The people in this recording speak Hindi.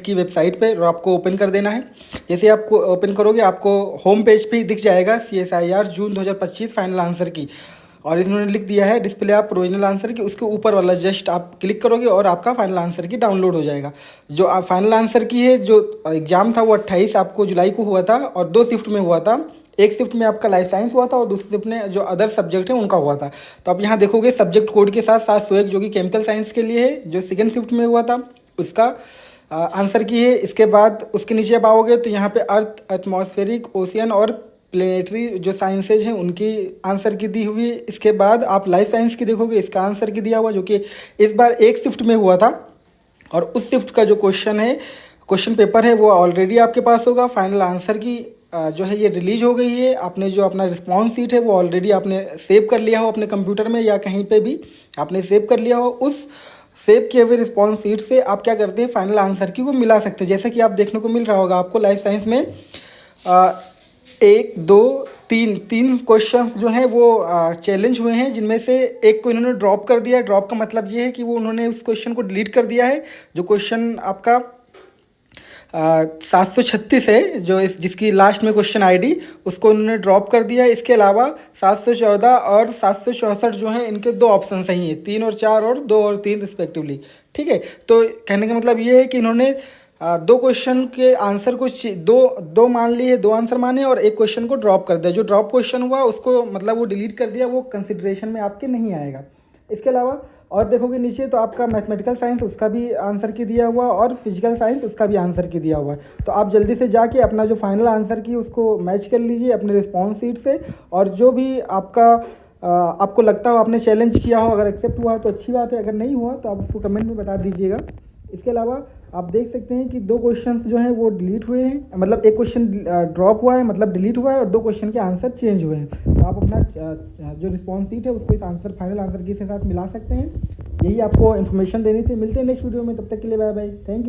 की वेबसाइट पे और आपको ओपन कर देना है। जैसे आपको ओपन करोगे आपको होम पेज पे दिख जाएगा CSIR जून 2025 फाइनल आंसर की, और इन्होंने लिख दिया है डिस्प्ले आप ओरिजिनल आंसर की, उसके ऊपर वाला जस्ट आप क्लिक करोगे और आपका फाइनल आंसर की डाउनलोड हो जाएगा। जो फाइनल आंसर की है, जो एग्ज़ाम था वो 28 आपको जुलाई को हुआ था और 2 शिफ्ट में हुआ था। एक शिफ्ट में आपका लाइफ साइंस हुआ था और दूसरी शिफ्ट में जो अदर सब्जेक्ट है उनका हुआ था। तो आप यहाँ देखोगे सब्जेक्ट कोड के साथ 701 जो कि केमिकल साइंस के लिए है, जो सेकेंड शिफ्ट में हुआ था उसका आंसर की है। इसके बाद उसके नीचे आप आओगे तो यहाँ पे अर्थ, एटमॉस्फेरिक, ओशियन और प्लेनेटरी जो साइंसेज हैं उनकी आंसर की दी हुई है। इसके बाद आप लाइफ साइंस की देखोगे, इसका आंसर की दिया हुआ जो कि इस बार एक शिफ्ट में हुआ था, और उस शिफ्ट का जो क्वेश्चन है, क्वेश्चन पेपर है, वो ऑलरेडी आपके पास होगा। फाइनल आंसर की जो है ये रिलीज हो गई है। आपने जो अपना रिस्पॉन्स सीट है वो ऑलरेडी आपने सेव कर लिया हो अपने कंप्यूटर में या कहीं पे भी आपने सेव कर लिया हो। उस सेव किए हुए रिस्पॉन्स सीट से आप क्या करते हैं, फाइनल आंसर की को मिला सकते हैं। जैसा कि आप देखने को मिल रहा होगा आपको लाइफ साइंस में 1 2 3 क्वेश्चंस जो हैं वो चैलेंज हुए हैं, जिनमें से एक को इन्होंने ड्रॉप कर दिया है। ड्रॉप का मतलब ये है कि वो उन्होंने उस क्वेश्चन को डिलीट कर दिया है। जो क्वेश्चन आपका 736 है, जो जिसकी लास्ट में क्वेश्चन आईडी, उसको उन्होंने ड्रॉप कर दिया है। इसके अलावा 714 और 764 जो है इनके 2 ऑप्शन सही हैं, 3 और 4 और 2 और 3 रिस्पेक्टिवली। ठीक है, तो कहने का मतलब ये है कि इन्होंने 2 क्वेश्चन के आंसर को दो मान लिए, 2 आंसर माने और एक क्वेश्चन को ड्रॉप कर दिया। जो ड्रॉप क्वेश्चन हुआ उसको मतलब वो डिलीट कर दिया, वो कंसिडरेशन में आपके नहीं आएगा। इसके अलावा और देखोगे नीचे तो आपका मैथमेटिकल साइंस उसका भी आंसर की दिया हुआ और फिजिकल साइंस उसका भी आंसर की दिया हुआ है। तो आप जल्दी से जाके अपना जो फाइनल आंसर की उसको मैच कर लीजिए अपने रिस्पॉन्स सीट से, और जो भी आपको लगता हो आपने चैलेंज किया हो, अगर एक्सेप्ट हुआ तो अच्छी बात है, अगर नहीं हुआ तो आप उसको कमेंट में बता दीजिएगा। इसके अलावा आप देख सकते हैं कि 2 क्वेश्चंस जो हैं वो डिलीट हुए हैं, मतलब एक क्वेश्चन ड्रॉप हुआ है मतलब डिलीट हुआ है, और 2 क्वेश्चन के आंसर चेंज हुए हैं। तो आप अपना जो रिस्पॉन्स सीट है उसको इस आंसर फाइनल आंसर के साथ मिला सकते हैं। यही आपको इन्फॉर्मेशन देनी थी। मिलते हैं नेक्स्ट वीडियो में, तब तक के लिए बाय बाय, थैंक यू।